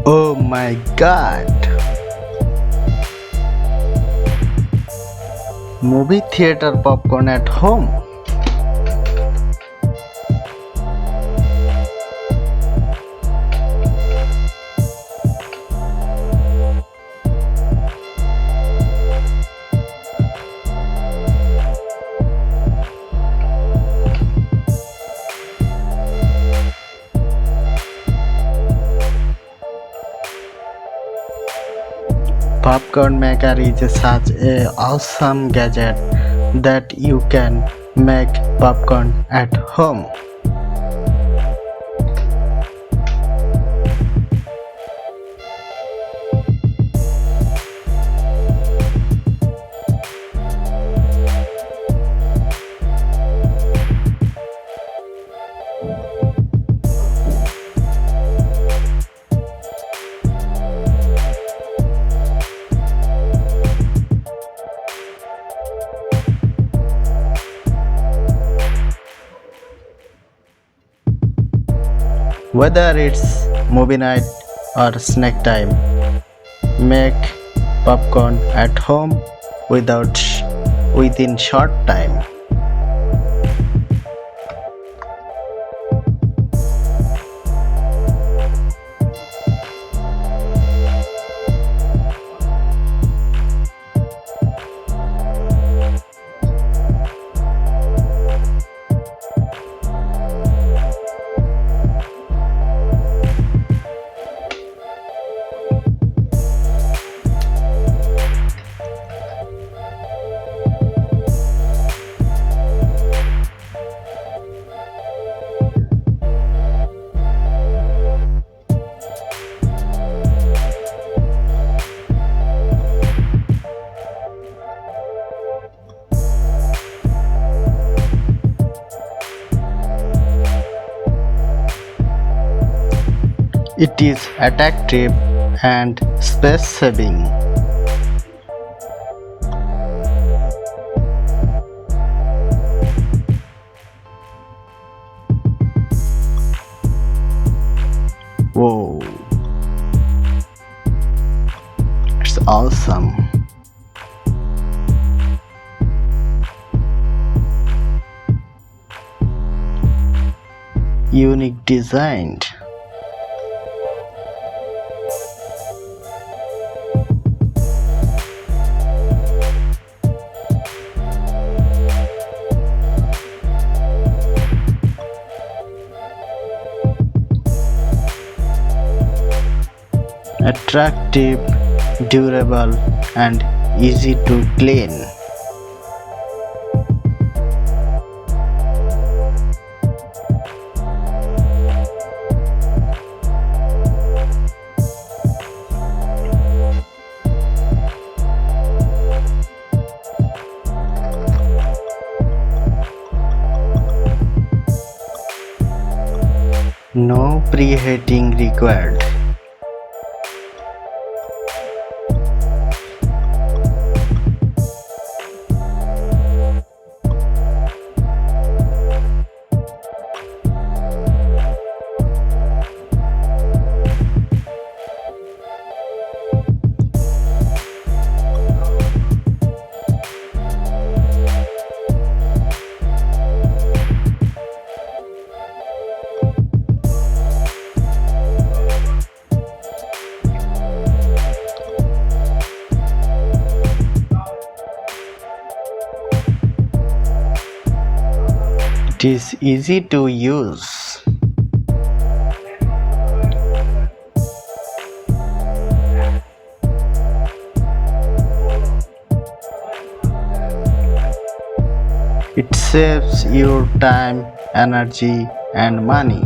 Oh my god! Movie theater popcorn at home? Popcorn maker is such a awesome gadget that you can make popcorn at home. Whether it's movie night or snack time, make popcorn at home within short time. It is attractive and space saving. Whoa, it's awesome. Unique design. Attractive, durable, and easy to clean. No preheating required. It is easy to use. It saves your time, energy, and money.